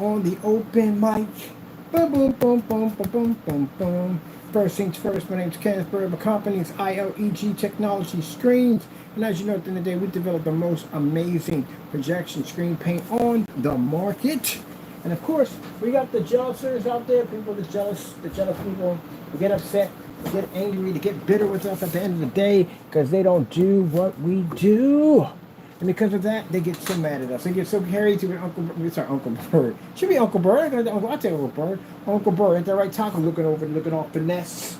on the open mic. Boom, boom, boom, boom, boom, boom, boom, boom. First things first, my name is Kenneth Bird. My company is ILEG Technology Screens. And as you know, at the end of the day, we developed the most amazing projection screen paint on the market. And of course, we got the jealousers out there, people that jealous, the jealous people who get upset, they get angry, they get bitter with us at the end of the day because they don't do what we do. And because of that, they get so mad at us. They get so carried to Uncle Bird. Should be Uncle Bird. I'll tell Uncle Bird. Uncle Bird, ain't that right? Taco looking all finesse.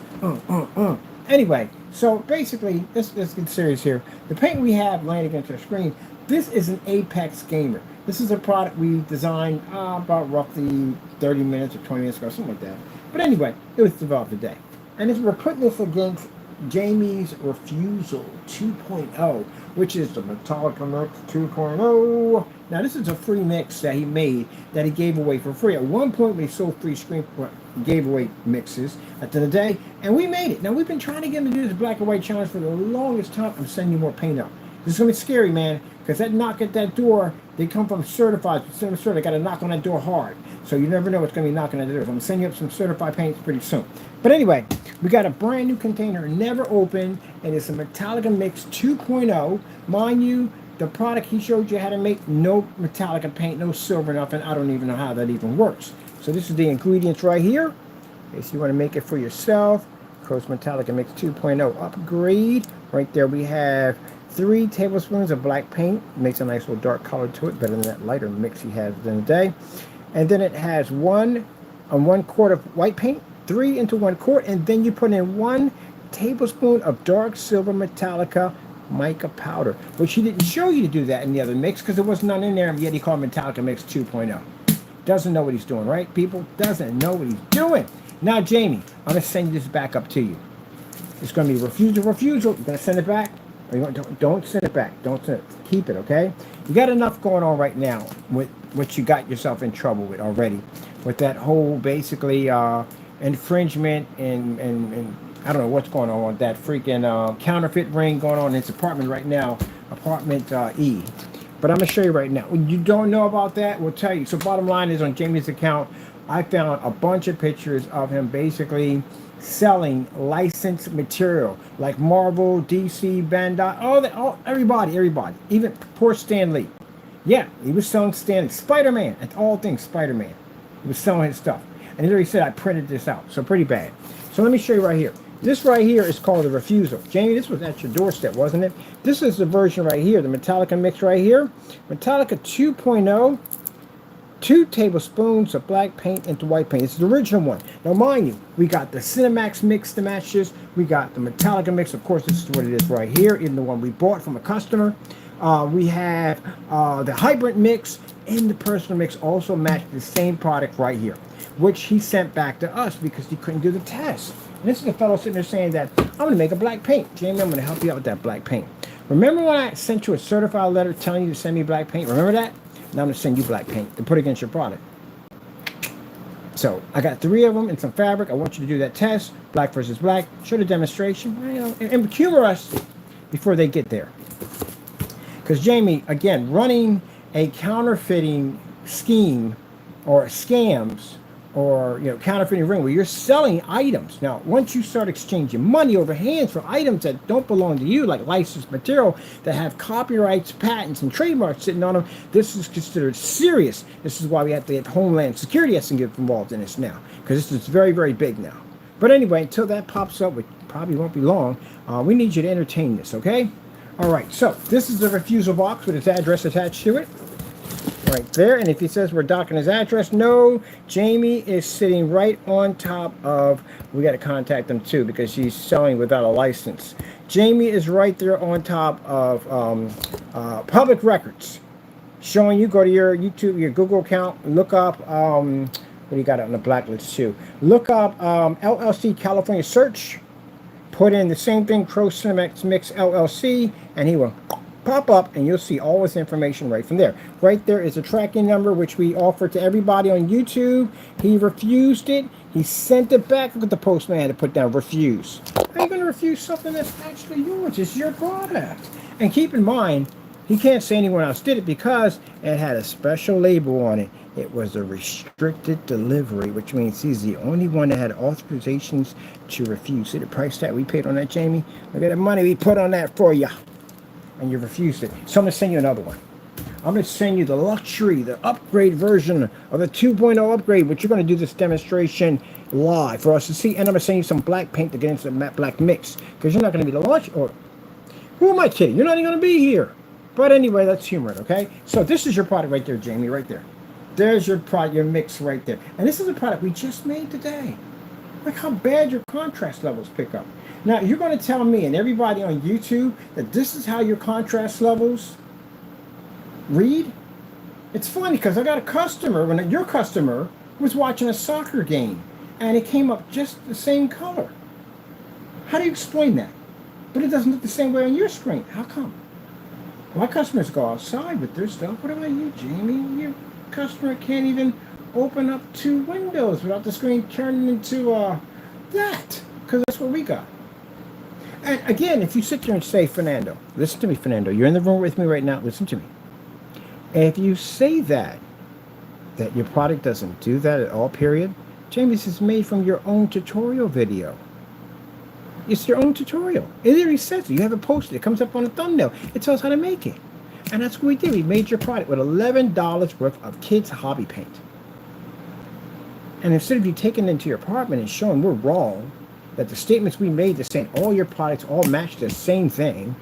Anyway, so basically, let's get serious here. The paint we have laying against our screen, this is an Apex Gamer. This is a product we designed about roughly 30 minutes or 20 minutes ago, something like that. But anyway, it was developed today. And as we're putting this against Jamie's Refusal 2.0, which is the Metallica Mix 2.0. Now, this is a free mix that he made that he gave away for free. At one point, we sold free screen gave away mixes at the end of the day, and we made it. Now, we've been trying to get him to do this black and white challenge for the longest time. I'm sending you more paint up. This is going to be scary, man, because that knock at that door, they come from certified. They got to knock on that door hard. So you never know what's going to be knocking at the door. So I'm going to send you up some certified paints pretty soon. But anyway, we got a brand new container, never opened, and it's a Metallica Mix 2.0. Mind you, the product he showed you how to make, no Metallica paint, no silver, nothing. I don't even know how that even works. So this is the ingredients right here. If you want to make it for yourself, Crows Metallica Mix 2.0 upgrade. Right there we have 3 tablespoons of black paint. Makes a nice little dark color to it, better than that lighter mix he has in the day. And then it has 1 quart of white paint, 3 into 1 quart, and then you put in 1 tablespoon of dark silver Metallica mica powder, which he didn't show you to do that in the other mix because there was none in there, and yet he called Metallica Mix 2.0. Doesn't know what he's doing, right, people? Doesn't know what he's doing. Now, Jamie, I'm going to send this back up to you. It's going to be refusal. You're going to send it back? Or you don't send it back. Don't send it. Keep it, okay? You got enough going on right now with what you got yourself in trouble with already. With that whole, basically, infringement and I don't know what's going on with that freaking counterfeit ring going on in this apartment right now, apartment E. But I'm going to show you right now. When you don't know about that, we'll tell you. So bottom line is on Jamie's account, I found a bunch of pictures of him basically selling licensed material like Marvel, DC, Bandai, everybody, even poor Stan Lee. Yeah, he was selling Stan Lee, Spider-Man, and all things Spider-Man. He was selling his stuff. And there he said, I printed this out. So pretty bad. So let me show you right here. This right here is called the Refusal. Jamie, this was at your doorstep, wasn't it? This is the version right here, the Metallica mix right here. Metallica 2.0, 2 tablespoons of black paint into white paint. It's the original one. Now, mind you, we got the Cinemax mix to match this. We got the Metallica mix. Of course, this is what it is right here, in the one we bought from a customer. We have the hybrid mix and the personal mix also match the same product right here, which he sent back to us because he couldn't do the test. And this is the fellow sitting there saying that, I'm going to make a black paint. Jamie, I'm going to help you out with that black paint. Remember when I sent you a certified letter telling you to send me black paint? Remember that? Now I'm going to send you black paint to put against your product. So I got 3 of them and some fabric. I want you to do that test, black versus black. Show the demonstration, and humor us before they get there. Because Jamie, again, running a counterfeiting scheme or scams or counterfeiting ring where you're selling items. Now, once you start exchanging money over hands for items that don't belong to you, like licensed material that have copyrights, patents, and trademarks sitting on them, this is considered serious. This is why we have to get Homeland Security has to get involved in this now, because this is very, very big now. But anyway, until that pops up, which probably won't be long, we need you to entertain this, okay? All right, so this is the refusal box with its address attached to it. Right there, and if he says we're docking his address, no, Jamie is sitting right on top of, we got to contact them too because she's selling without a license. Jamie is right there on top of public records, showing you, go to your YouTube, your Google account, look up, what do you got on the blacklist too? Look up LLC California search, put in the same thing, Crows1176 Mix LLC, and he will pop up and you'll see all this information right from there. Right there is a tracking number which we offer to everybody on YouTube. He refused it. He sent it back. Look at the postman to put down refuse. How are you going to refuse something that's actually yours? It's your product. And keep in mind, He can't say anyone else did it because it had a special label on it. It was a restricted delivery, which means he's the only one that had authorizations to refuse. See the price tag we paid on that, Jamie? Look at the money we put on that for you. And you refused it. So I'm going to send you another one. I'm going to send you the luxury, the upgrade version of the 2.0 upgrade, which you're going to do this demonstration live for us to see. And I'm going to send you some black paint to get into the matte black mix. Because you're not going to be the launch, or who am I kidding? You're not even going to be here. But anyway, let's humor it, okay? So this is your product right there, Jamie, right there. There's your product, your mix right there. And this is a product we just made today. Look how bad your contrast levels pick up. Now, you're going to tell me and everybody on YouTube that this is how your contrast levels read? It's funny because I got a customer, when your customer was watching a soccer game, and it came up just the same color. How do you explain that? But it doesn't look the same way on your screen. How come? My customers go outside with their stuff. What about you, Jamie? Your customer can't even open up 2 windows without the screen turning into that, because that's what we got. And again, if you sit there and say, Fernando, listen to me, Fernando, you're in the room with me right now, listen to me. If you say that your product doesn't do that at all, period, Jamie, this is made from your own tutorial video. It's your own tutorial. It literally says it. You have it posted. It comes up on a thumbnail. It tells how to make it. And that's what we did. We made your product with $11 worth of kids' hobby paint. And instead of you taking it into your apartment and showing we're wrong, that the statements we made that saying all your products all match the same thing,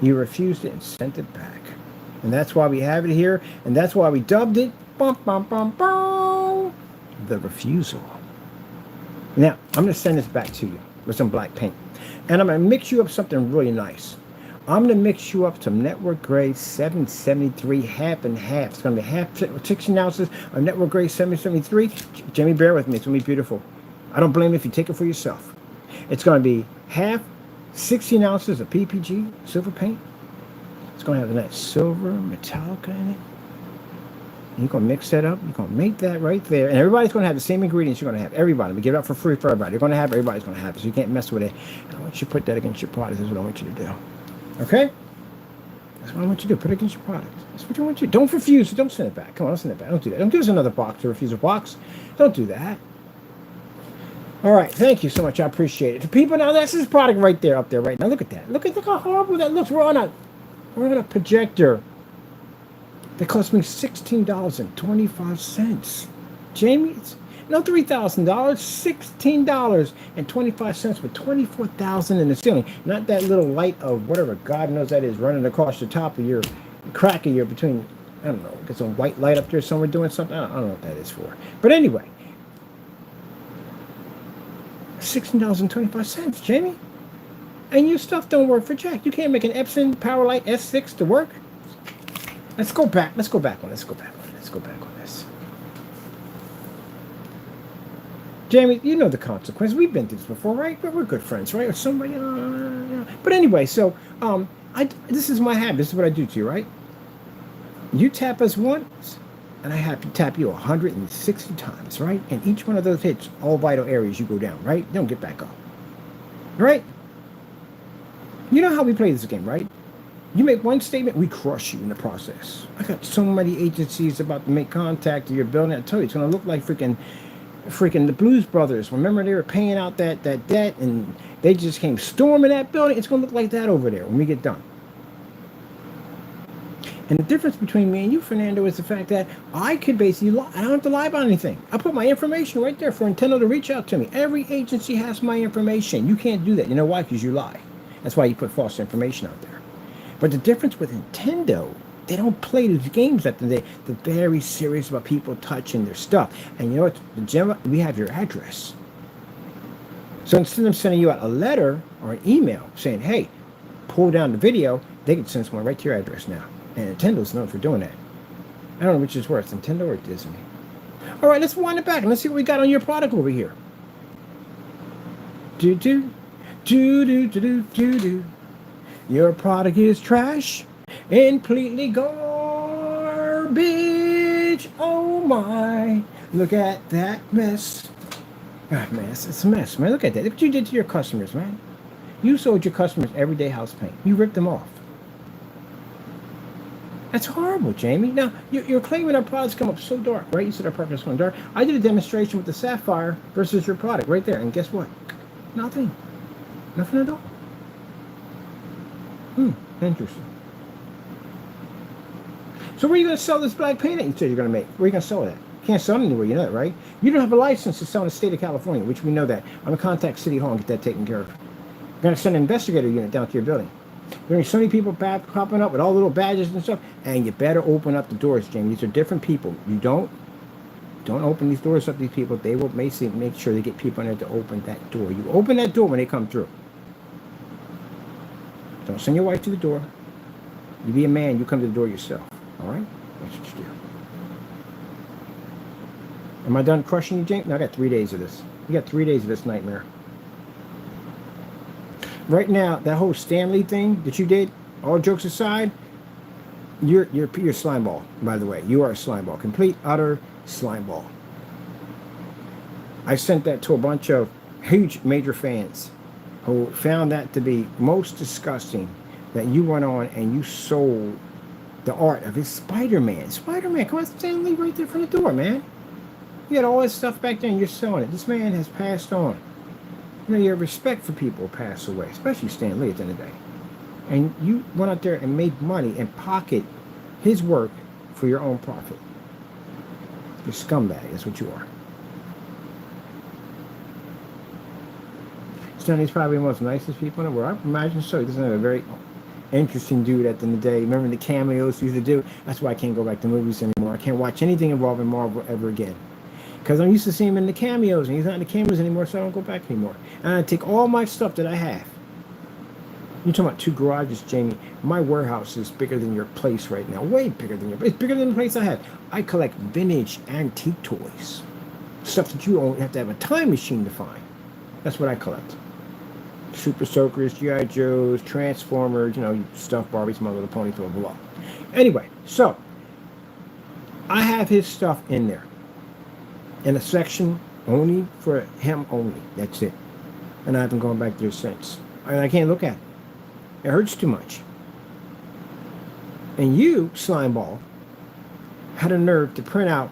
you refused it and sent it back. And that's why we have it here. And that's why we dubbed it bum, bum, bum, bum, the refusal. Now, I'm going to send this back to you with some black paint. And I'm going to mix you up something really nice. I'm going to mix you up some network grade 773 half and half. It's going to be half 16 ounces of network grade 773. Jamie, bear with me. It's going to be beautiful. I don't blame you if you take it for yourself. It's going to be half 16 ounces of PPG silver paint. It's going to have that silver Metallica in it. You're going to mix that up. You're going to make that right there. And everybody's going to have the same ingredients you're going to have. Everybody. We give it up for free for everybody. You're going to have everybody's going to have it. So you can't mess with it. And I want you to put that against your product. That's what I want you to do. Okay? That's what I want you to do. Put it against your product. That's what I want you to do. Don't refuse it. Don't send it back. Come on, don't send it back. Don't do that. Don't give us another box, a refusal box. Don't do that. All right. Thank you so much. I appreciate it. To people, now that's this product right there, up there, right now. Look at that. Look how horrible that looks. We're on a projector. That cost me $16.25. Jamie, it's no $3,000, $16.25 with 24,000 in the ceiling. Not that little light of whatever God knows that is running across the top of your crack of your between, I don't know, get some white light up there somewhere doing something. I don't know what that is for. But anyway, $16.25, Jamie. And your stuff don't work for jack. You can't make an Epson Powerlight S6 to work. Let's go back on this. Jamie, you know the consequence. We've been through this before, right? We're good friends, right? Or somebody, But anyway, so this is my habit. This is what I do to you, right? You tap us once, and I have to tap you 160 times, right? And each one of those hits all vital areas you go down, right? Don't get back up, right? You know how we play this game, right? You make one statement, we crush you in the process. I got so many agencies about to make contact to your building. I tell you, it's going to look like freaking the Blues Brothers. Remember, they were paying out that debt, and they just came storming that building. It's going to look like that over there when we get done. And the difference between me and you, Fernando, is the fact that I could basically lie. I don't have to lie about anything. I put my information right there for Nintendo to reach out to me. Every agency has my information. You can't do that. You know why? Because you lie. That's why you put false information out there. But the difference with Nintendo, they don't play these games that they're very serious about people touching their stuff. And you know what? We have your address. So instead of sending you out a letter or an email saying, hey, pull down the video, they can send someone right to your address now. And Nintendo's known for doing that. I don't know which is worse, Nintendo or Disney. All right, let's wind it back and let's see what we got on your product over here. Do. Your product is trash, completely garbage. Oh my, look at that mess. Ah, man, it's a mess, man. Look at that. Look what you did to your customers, man. You sold your customers everyday house paint. You ripped them off. That's horrible, Jamie. Now, you're claiming our products come up so dark, right? You said our products come dark. I did a demonstration with the Sapphire versus your product right there, and guess what? Nothing. Nothing at all. Interesting. So where are you going to sell this black paint that you said you're going to make? Where are you going to sell it at? You can't sell it anywhere, you know that, right? You don't have a license to sell in the state of California, which we know that. I'm going to contact City Hall and get that taken care of. You're going to send an investigator unit down to your building. There are so many people popping up with all little badges and stuff, and you better open up the doors, Jamie. These are different people. You don't open these doors up to these people. They will make sure they get people in there to open that door. You open that door when they come through. Don't send your wife to the door. You be a man, you come to the door yourself. All right? That's what you do. Am I done crushing you, James? No, I got 3 days of this. You got 3 days of this nightmare. Right now, that whole Stanley thing that you did, all jokes aside, you're slime ball, by the way. You are a slime ball. Complete, utter slime ball. I sent that to a bunch of huge major fans who found that to be most disgusting, that you went on and you sold the art of his Spider-Man. Spider-Man, come on, Stanley right there from the door, man. You had all this stuff back there and you're selling it. This man has passed on. You know, you have respect for people who pass away, especially Stan Lee at the end of the day. And you went out there and made money and pocket his work for your own profit. You're a scumbag, that's what you are. Stan Lee's probably one of the nicest people in the world. I imagine so. He doesn't have a very interesting dude at the end of the day. Remember the cameos he used to do? That's why I can't go back to movies anymore. I can't watch anything involving Marvel ever again. Because I'm used to seeing him in the cameos, and he's not in the cameos anymore, so I don't go back anymore. And I take all my stuff that I have. You're talking about 2 garages, Jamie. My warehouse is bigger than your place right now. Way bigger than your place. It's bigger than the place I have. I collect vintage antique toys. Stuff that you only have to have a time machine to find. That's what I collect. Super Soakers, G.I. Joes, Transformers, you know, stuff, Barbies, My Little Pony, blah, blah, blah. Anyway, so I have his stuff in there. In a section only for him only. That's it. And I haven't gone back there since. And I can't look at it. It hurts too much. And you, Slimeball, had a nerve to print out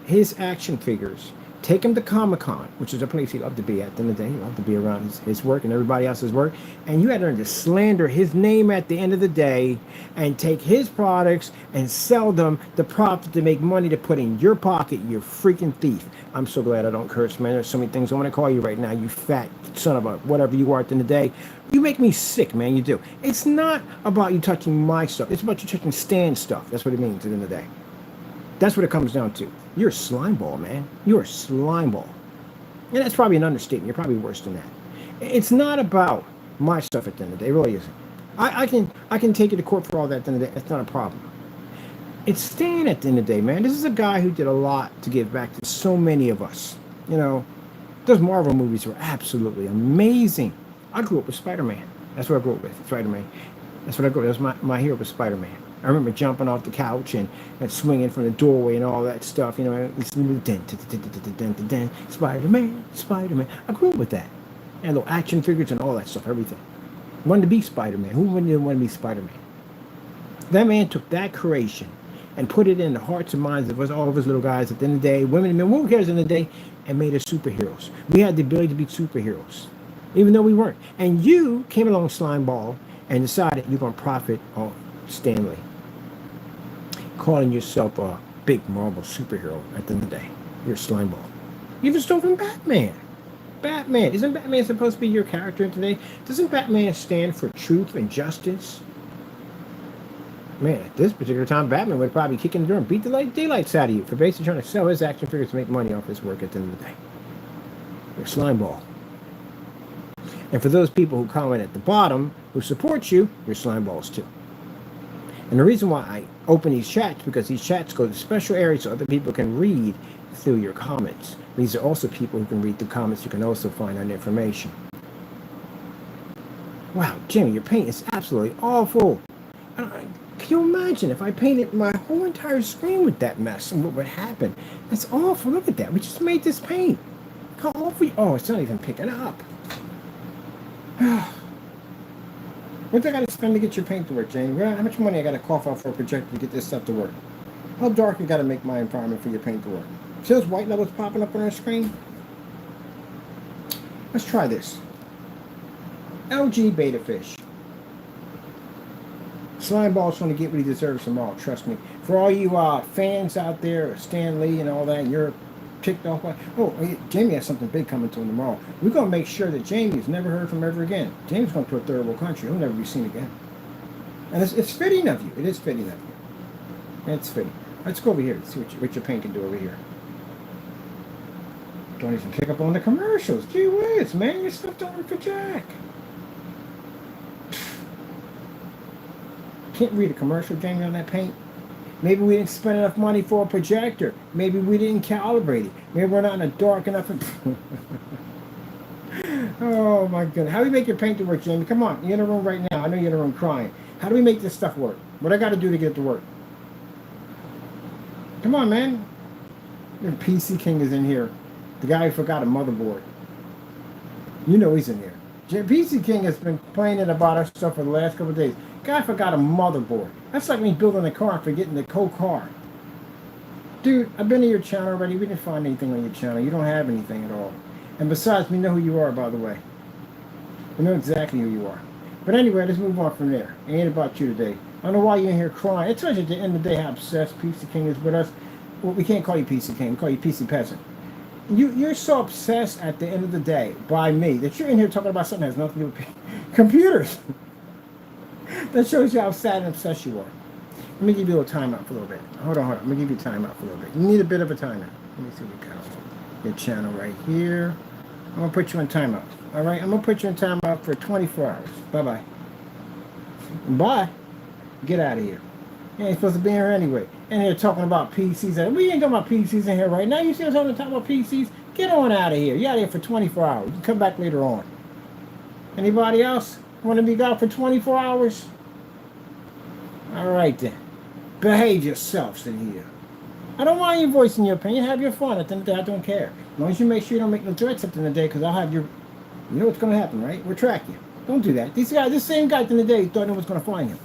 his action figures, take him to Comic-Con, which is a place he loved to be at the end of the day. He loved to be around his work and everybody else's work. And you had to slander his name at the end of the day and take his products and sell them the profit to make money to put in your pocket, you freaking thief. I'm so glad I don't curse, man. There's so many things I want to call you right now, you fat son of a whatever you are at the end of the day. You make me sick, man, you do. It's not about you touching my stuff. It's about you touching Stan's stuff. That's what it means at the end of the day. That's what it comes down to. You're a slime ball, man. You're a slime ball. And that's probably an understatement. You're probably worse than that. It's not about my stuff at the end of the day. It really isn't. I can take you to court for all that at the end of the day. That's not a problem. It's Stan at the end of the day, man. This is a guy who did a lot to give back to so many of us. You know, those Marvel movies were absolutely amazing. I grew up with Spider-Man. That's what I grew up with, Spider-Man. That's what I grew up with. That was my hero was Spider-Man. I remember jumping off the couch and swinging from the doorway and all that stuff, you know, Spider-Man, Spider-Man. I grew up with that. And little action figures and all that stuff, everything. Wanted to be Spider-Man. Who wouldn't want to be Spider-Man? That man took that creation and put it in the hearts and minds of us, all of us little guys at the end of the day, women and men, who cares at the end of the day, and made us superheroes. We had the ability to be superheroes, even though we weren't. And you came along, Slimeball, and decided you're going to profit on Stanley, calling yourself a big Marvel superhero at the end of the day. You're a Slimeball. You even stole from Batman. Batman. Isn't Batman supposed to be your character today? Doesn't Batman stand for truth and justice? Man, at this particular time, Batman would probably kick in the door and beat the daylights out of you for basically trying to sell his action figures to make money off his work at the end of the day. You're a Slimeball. And for those people who comment at the bottom, who support you, you're Slimeballs too. And the reason why I open these chats, because these chats go to special areas so other people can read through your comments. These are also people who can read the comments. You can also find out information. Wow, Jimmy, your paint is absolutely awful. Can you imagine if I painted my whole entire screen with that mess and what would happen? That's awful. Look at that. We just made this paint. How awful. Oh, it's not even picking up. Well, What do I got to spend to get your paint to work, Jamie? Well, how much money I got to cough out for a projector to get this stuff to work? How dark you got to make my environment for your paint to work? See those white levels popping up on our screen? Let's try this. LG Beta Fish. Slime Ball's going to get what he deserves tomorrow, trust me. For all you fans out there, Stan Lee and all that, and you're ticked off by... Oh, Jamie has something big coming to him tomorrow. We're going to make sure that Jamie's never heard from ever again. Jamie's going to a third world country. He'll never be seen again. And it's fitting of you. It is fitting of you. It's fitting. Let's go over here and see what your paint can do over here. Don't even pick up on the commercials. Gee whiz, man. Your stuff don't work for Jack. Can't read a commercial, Jamie, on that paint. Maybe we didn't spend enough money for a projector. Maybe we didn't calibrate it. Maybe we're not in a dark enough... Oh, my goodness. How do we make your paint to work, Jamie? Come on. You're in the room right now. I know you're in the room crying. How do we make this stuff work? What I got to do to get it to work? Come on, man. Your PC King is in here. The guy who forgot a motherboard. You know he's in here. PC King has been complaining about our stuff for the last couple of days. Guy forgot a motherboard. That's like me building a car and forgetting the car. Dude, I've been to your channel already. We didn't find anything on your channel. You don't have anything at all. And besides, we know who you are, by the way. We know exactly who you are. But anyway, let's move on from there. It ain't about you today. I don't know why you're in here crying. It tells you at the end of the day how obsessed PC King is with us. Well, we can't call you PC King. We call you PC Peasant. You're so obsessed at the end of the day by me that you're in here talking about something that has nothing to do with computers. That shows you how sad and obsessed you are. Let me give you a little timeout for a little bit. Hold on. Let me give you a timeout for a little bit. You need a bit of a timeout. Let me see what we got. Your channel right here. I'm going to put you in timeout. All right? I'm going to put you in timeout for 24 hours. Bye-bye. Bye. Get out of here. You ain't supposed to be here anyway. And they're talking about PCs. We ain't talking about PCs in here right now. You see us on the top about PCs? Get on out of here. You're out of here for 24 hours. You can come back later on. Anybody else want to be gone for 24 hours? All right, then. Behave yourselves in here. I don't want you voicing your opinion. Have your fun. At the end of the day, I don't care. As long as you make sure you don't make no threats at the end of the day, because I'll have your... You know what's going to happen, right? We'll track you. Don't do that. This same guy at the end of the day thought no one was going to find him.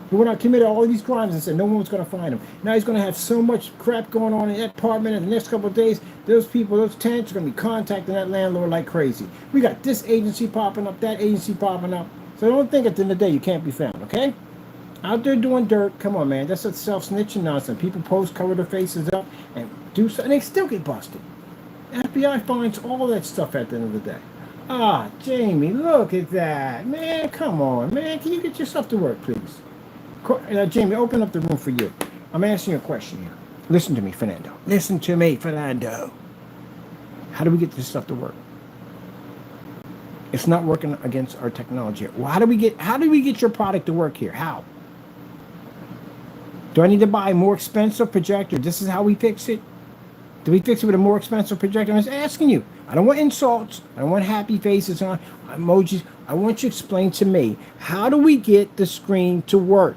He went out, committed all these crimes and said no one was going to find him. Now he's going to have so much crap going on in that apartment in the next couple of days. Those people, those tenants are going to be contacting that landlord like crazy. We got this agency popping up, that agency popping up. So don't think at the end of the day you can't be found, okay? Out there doing dirt, come on, man. That's a self-snitching nonsense. People post, cover their faces up, and do something. They still get busted. FBI finds all that stuff at the end of the day. Ah, Jamie, look at that. Man, come on, man. Can you get yourself to work, please? Jamie, open up the room for you. I'm asking you a question here. Listen to me, Fernando. Listen to me, Fernando. How do we get this stuff to work? It's not working against our technology. Well, how do we get your product to work here? How? Do I need to buy a more expensive projector? This is how we fix it? Do we fix it with a more expensive projector? I'm just asking you. I don't want insults. I don't want happy faces on emojis. I want you to explain to me, how do we get the screen to work?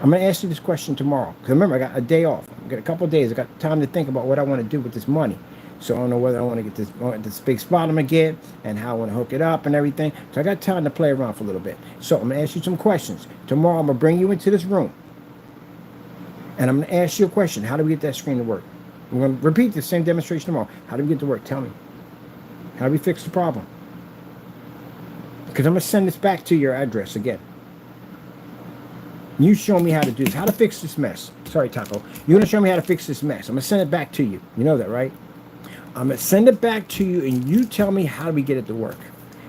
I'm going to ask you this question tomorrow. Because remember, I got a day off. I got a couple of days. I got time to think about what I want to do with this money. So I don't know whether I want to get this big spot I'm going to get and how I want to hook it up and everything. So I got time to play around for a little bit. So I'm going to ask you some questions. Tomorrow I'm going to bring you into this room. And I'm going to ask you a question. How do we get that screen to work? I'm going to repeat the same demonstration tomorrow. How do we get it to work? Tell me. How do we fix the problem? Because I'm going to send this back to your address again. You show me how to do this. How to fix this mess. Sorry, Taco. You're going to show me how to fix this mess. I'm going to send it back to you. You know that, right? I'm going to send it back to you, and you tell me how do we get it to work.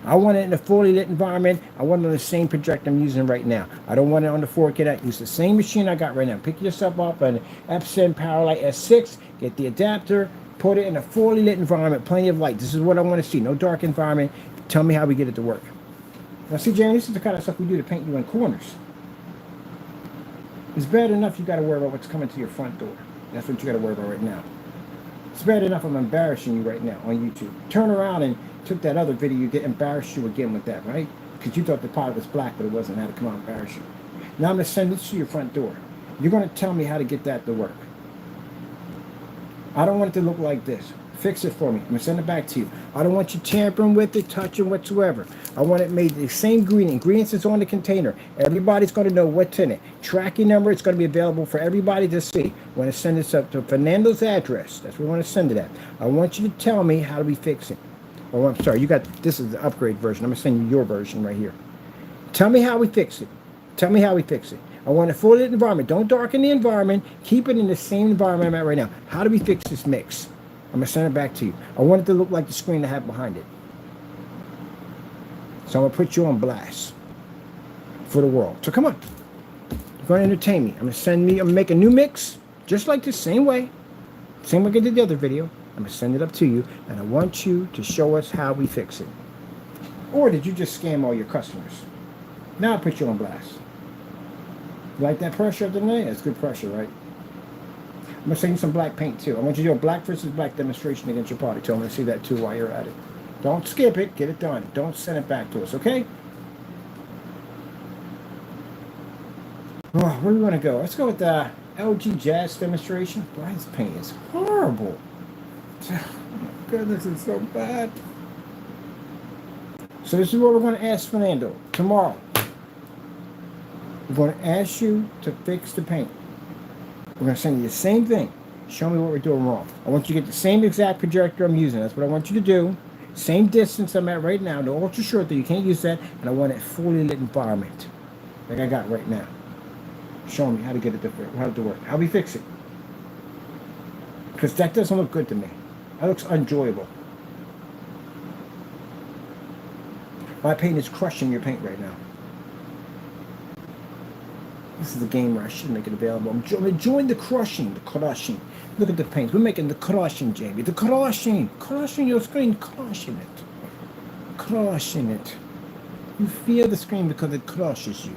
I want it in a fully lit environment. I want it on the same projector I'm using right now. I don't want it on the 4K. I use the same machine I got right now. Pick yourself up an Epson Powerlight S6. Get the adapter. Put it in a fully lit environment. Plenty of light. This is what I want to see. No dark environment. Tell me how we get it to work. Now, see, Jamie, this is the kind of stuff we do to paint you in corners. It's bad enough you got to worry about what's coming to your front door. That's what you got to worry about right now. It's bad enough I'm embarrassing you right now on YouTube. Turn around and took that other video, you get embarrassed you again with that, right? Because you thought the pot was black, but it wasn't. I had to come out and embarrass you. Now I'm going to send this to your front door. You're going to tell me how to get that to work. I don't want it to look like this. Fix it for me. I'm going to send it back to you. I don't want you tampering with it, touching whatsoever. I want it made the same ingredients that's on the container. Everybody's going to know what's in it. Tracking number, it's going to be available for everybody to see. I want to send this up to Fernando's address. That's where we want to send it at. I want you to tell me how do we fix it. Oh, I'm sorry. This is the upgrade version. I'm going to send you your version right here. Tell me how we fix it. Tell me how we fix it. I want a full lit environment. Don't darken the environment. Keep it in the same environment I'm at right now. How do we fix this mix? I'm going to send it back to you. I want it to look like the screen I have behind it. So I'm going to put you on blast for the world. So come on. You're going to entertain me. I'm going to make a new mix, just like this, same way. Same way I did the other video. I'm going to send it up to you, and I want you to show us how we fix it. Or did you just scam all your customers? Now I'll put you on blast. You like that pressure up the night? That's good pressure, right? I'm going to send you some black paint, too. I want you to do a black versus black demonstration against your party, too. I'm going to see that, too, while you're at it. Don't skip it. Get it done. Don't send it back to us, okay? Oh, where do we want to go? Let's go with the LG Jazz demonstration. Boy, this paint is horrible. Oh, my goodness, it's so bad. So this is what we're going to ask Fernando tomorrow. We're going to ask you to fix the paint. We're going to send you the same thing. Show me what we're doing wrong. I want you to get the same exact projector I'm using. That's what I want you to do. Same distance I'm at right now. No ultra short, though. You can't use that. And I want a fully lit environment. Like I got right now. Show me how to get it to work. How we fix it. Because that doesn't look good to me. That looks unenjoyable. My paint is crushing your paint right now. This is the game where I should make it available. I'm enjoying the crushing. Look at the paint. We're making the crushing, Jamie. The crushing. Crushing your screen. Crushing it. Crushing it. You feel the screen because it crushes you.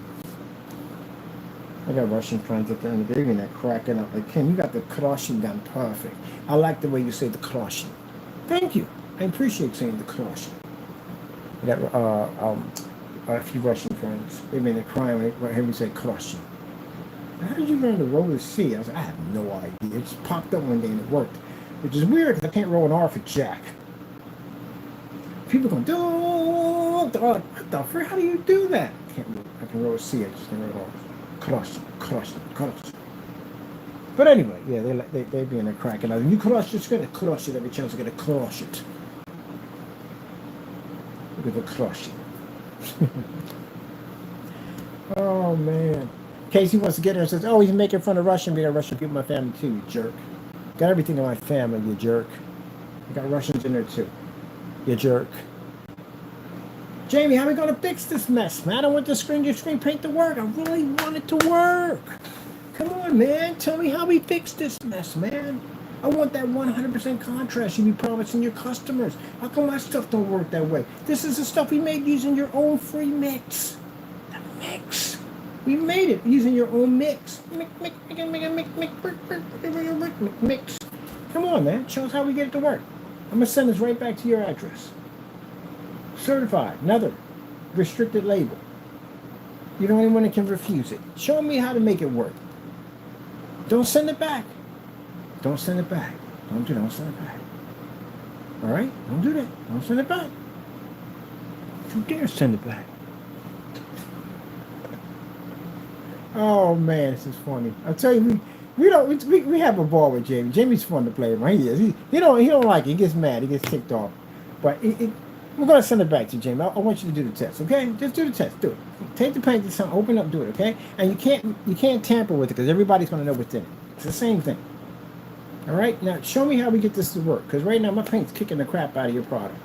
I got Russian friends at the end of the day, and they're cracking up. Like, Ken, you got the crushing done perfect. I like the way you say the crushing. Thank you. I appreciate saying the crushing. I got a few Russian friends. They're crying when they hear me say crushing. How did you learn to roll the C? I was like, I have no idea. It just popped up one day and it worked. Which is weird because I can't roll an R for Jack. People going, what the frick? How do you do that? I can roll a C. I just can't roll an R. Crushing. But anyway, yeah, they being there cracking out. You crush it, it's going to crush it every chance. It's going to crush it. Look at the crushing. Oh, man. Casey wants to get her and says, oh, he's making fun of Russian, being a Russian people in my family too, you jerk. Got everything in my family, you jerk. I got Russians in there too, you jerk. Jamie, how are we going to fix this mess, man? I want your screen paint to work. I really want it to work. Come on, man. Tell me how we fix this mess, man. I want that 100% contrast you be promising your customers. How come my stuff don't work that way? This is the stuff we made using your own free mix. The mix. We made it using your own mix. Mix. Come on, man. Show us how we get it to work. I'm going to send this right back to your address. Certified. Another restricted label. You're the only one that can refuse it. Show me how to make it work. Don't send it back. Don't send it back. Don't send it back. All right? Don't do that. Don't send it back. Don't you dare send it back. Oh man, this is funny. I tell you, we have a ball with Jamie. Jamie's fun to play with. He is. He don't like it. He gets mad. He gets ticked off. But we're gonna send it back to Jamie. I want you to do the test, okay? Just do the test. Do it. Take the paint to something. Open up. Do it, okay? And you can't tamper with it because everybody's gonna know what's in it. It's the same thing. All right. Now show me how we get this to work. Because right now my paint's kicking the crap out of your product.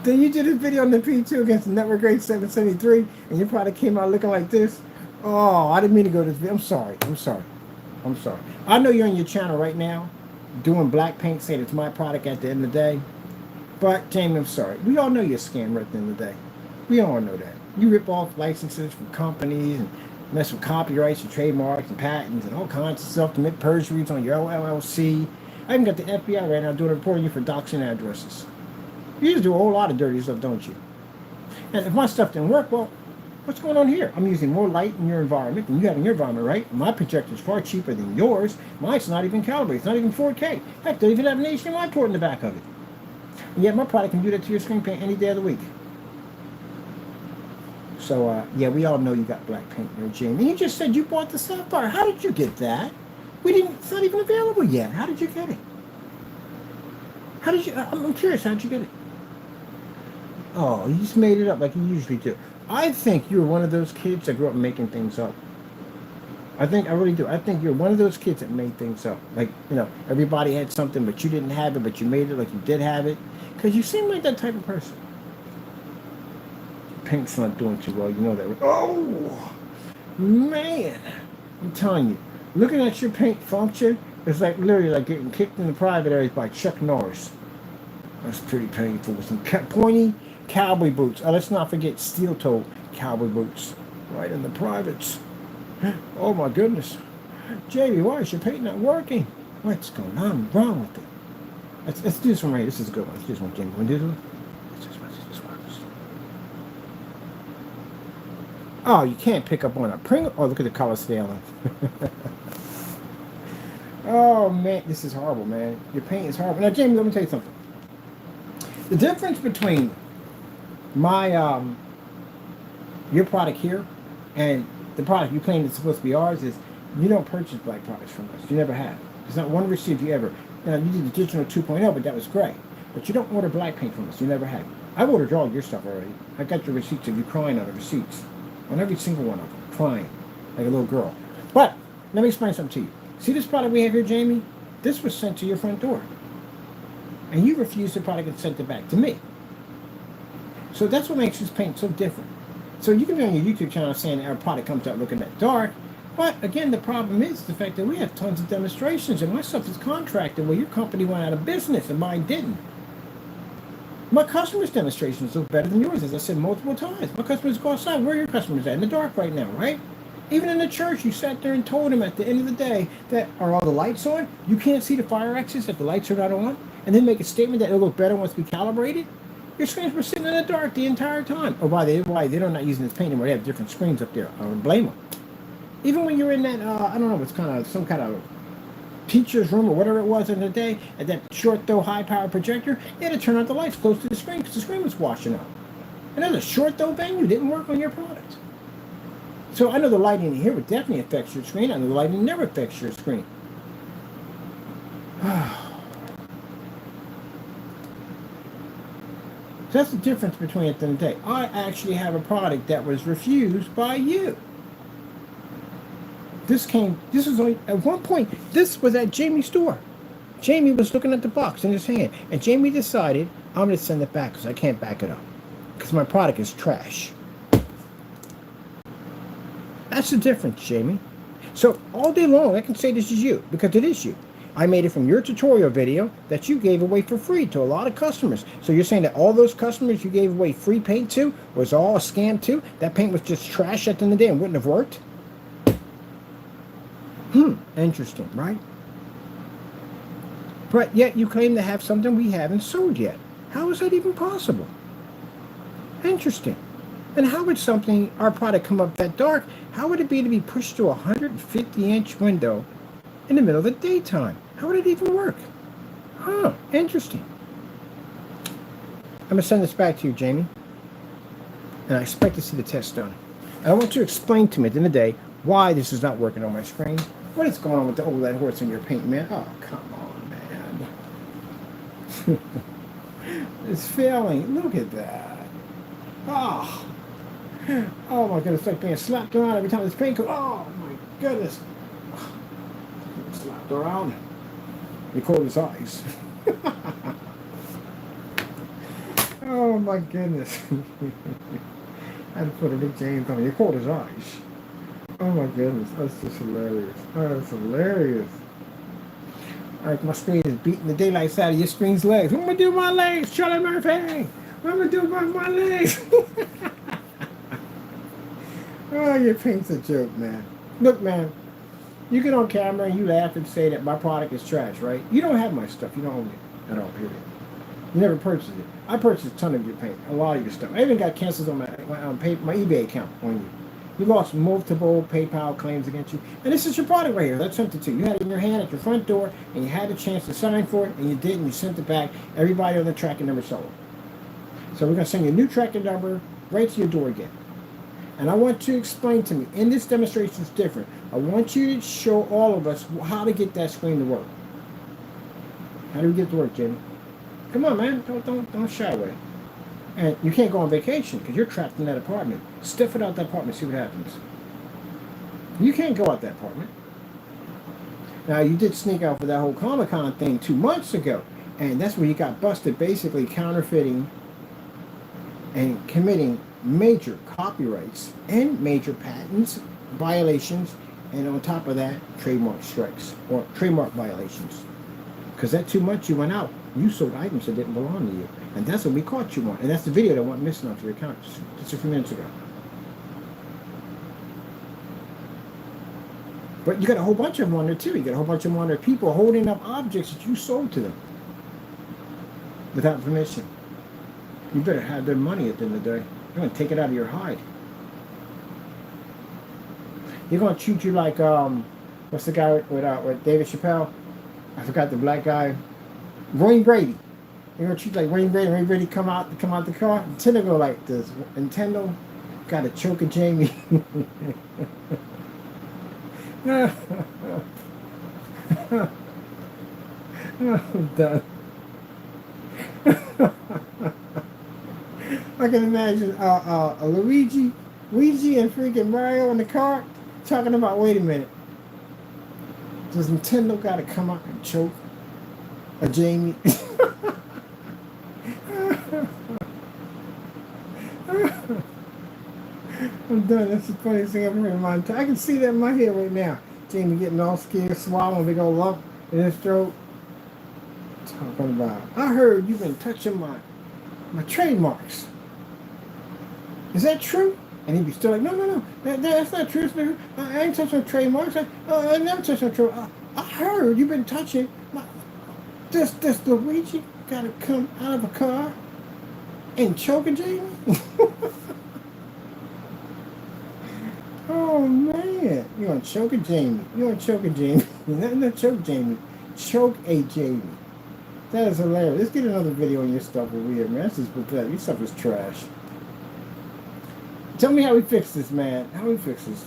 Then you did a video on the P2 against the Network Grade 773, and your product came out looking like this. Oh, I didn't mean to go to this video. I'm sorry. I know you're on your channel right now, doing black paint, saying it's my product at the end of the day. But, Jamie, I'm sorry. We all know you're a scam right at the end of the day. We all know that. You rip off licenses from companies and mess with copyrights and trademarks and patents and all kinds of stuff to make perjuries on your LLC. I even got the FBI right now doing a report on you for doxing addresses. You just do a whole lot of dirty stuff, don't you? And if my stuff didn't work, well, What's going on here? I'm using more light in your environment than you have in your environment, right? My projector is far cheaper than yours. Mine's not even calibrated. It's not even 4K. Heck, don't even have an HDMI port in the back of it. And yet my product can do that to your screen paint any day of the week. So, yeah, we all know you got black paint there, Jamie. You just said you bought the Sapphire. How did you get that? It's not even available yet. How did you get it? I'm curious, how did you get it? Oh, you just made it up like you usually do. I think you were one of those kids that grew up making things up. I really do. I think you're one of those kids that made things up. Like, everybody had something, but you didn't have it, but you made it like you did have it. Because you seem like that type of person. Paint's not doing too well, you know that. Oh, man. I'm telling you, looking at your paint function is like literally like getting kicked in the private areas by Chuck Norris. That's pretty painful with some pointy cowboy boots. Let's not forget steel-toed cowboy boots right in the privates. Oh my goodness. Jamie, why is your paint not working? What's going on wrong with it? Let's do this one right here. This is a good one. Let's do this one, Jamie. Want to do this one? Oh, you can't pick up on a Pringle. Oh, look at the colors failing. Oh, man. This is horrible, man. Your paint is horrible. Now, Jamie, let me tell you something. The difference between your product here and the product you claim is supposed to be ours is you don't purchase black products from us. You never have. There's not one receipt you ever. Now, you did the digital 2.0, but that was great. But you don't order black paint from us. You never have. I've ordered all your stuff already. I got your receipts of you crying on the receipts. On every single one of them. Crying. Like a little girl. But, let me explain something to you. See this product we have here, Jamie? This was sent to your front door. And you refused the product and sent it back to me. So that's what makes this paint so different. So you can be on your YouTube channel saying our product comes out looking that dark. But, again, the problem is the fact that we have tons of demonstrations. And my stuff is contracted where your company went out of business and mine didn't. My customers' demonstrations look better than yours, as I said multiple times. My customers go outside. Where are your customers at? In the dark right now, right? Even in the church, you sat there and told them at the end of the day that, are all the lights on? You can't see the fire exits if the lights are not on? And then make a statement that it'll look better once we calibrate it? Your screens were sitting in the dark the entire time. Oh, why they're not using this paint anymore. They have different screens up there. I don't blame them. Even when you're in that, I don't know, it's kind of some kind of teacher's room or whatever it was in the day, at that short though high power projector, you had to turn out the lights close to the screen because the screen was washing out. And that's a short though venue didn't work on your product. So I know the lighting in here would definitely affect your screen. I know the lighting never affects your screen. So that's the difference between at the end of the day. I actually have a product that was refused by you. This was only, at one point, this was at Jamie's store. Jamie was looking at the box in his hand, and Jamie decided, I'm going to send it back because I can't back it up. Because my product is trash. That's the difference, Jamie. So, all day long, I can say this is you, because it is you. I made it from your tutorial video that you gave away for free to a lot of customers. So you're saying that all those customers you gave away free paint to was all a scam too? That paint was just trash at the end of the day and wouldn't have worked? Interesting, right? But yet you claim to have something we haven't sold yet. How is that even possible? Interesting. And how would our product come up that dark? How would it be to be pushed to a 150-inch window in the middle of the daytime? How would it even work? Interesting. I'm going to send this back to you, Jamie. And I expect to see the test done. And I want you to explain to me at the end of the day why this is not working on my screen. What is going on with the OLED horse in your paint, man? Oh, come on, man. It's failing. Look at that. Oh my goodness, it's like being slapped around every time this paint comes. Oh my goodness. Slapped around. Record his eyes. Oh my goodness. I had to put a Rick James on. Record his eyes. Oh my goodness, that's just hilarious. Oh, that's hilarious. Alright, my screen is beating the daylights out of your screen's legs. What am I gonna do with my legs, Charlie Murphy? What am I gonna do about my legs? Oh, your paint's a joke, man. Look, man, you get on camera and you laugh and say that my product is trash, right? You don't have my stuff. You don't own it at all, period. You never purchased it. I purchased a ton of your paint, a lot of your stuff. I even got cancels on my eBay account on you. You lost multiple PayPal claims against you. And this is your product right here. Let's send it to you. You had it in your hand at your front door, and you had a chance to sign for it, and you did, and you sent it back. Everybody on the tracking number saw it. So we're going to send you a new tracking number right to your door again. And I want you to explain to me, and this demonstration is different, I want you to show all of us how to get that screen to work. How do we get it to work, Jimmy? Come on, man. Don't shy away. And you can't go on vacation because you're trapped in that apartment. Step it out that apartment, see what happens. You can't go out that apartment. Now, you did sneak out for that whole Comic-Con thing 2 months ago. And that's where you got busted, basically counterfeiting and committing major copyrights and major patents violations. And on top of that, trademark strikes or trademark violations. Because that 2 months you went out, you sold items that didn't belong to you. And that's what we caught you on. And that's the video that went missing off your account just a few minutes ago. But you got a whole bunch of them on there too. You got a whole bunch of them on there, people holding up objects that you sold to them without permission. You better have their money at the end of the day. They're going to take it out of your hide. They're going to treat you like, what's the guy with David Chappelle? I forgot the black guy. Wayne Brady. They're going to treat you like Wayne Brady. Wayne Brady come out the car. Nintendo go like this. Nintendo got to choke a Jamie. I'm done. I can imagine Luigi and freaking Mario in the car talking about, wait a minute, does Nintendo got to come out and choke a Jamie? I'm done. That's the funniest thing I've ever heard in my entire. I can see that in my head right now. Jamie getting all scared, swallowing a big old lump in his throat. Talking about, I heard you've been touching my trademarks. Is that true? And he'd be still like, no, that's not true. I ain't touching trademarks. I never touched no trademarks. I heard you've been touching my. Does Luigi gotta come out of a car and choke a Jamie? Oh man, you want to choke a Jamie? You want to choke a Jamie? Not choke Jamie, choke a Jamie. That is hilarious. Let's get another video on your stuff over here, man. This is pathetic. Your stuff is trash. Tell me how we fix this, man. How we fix this?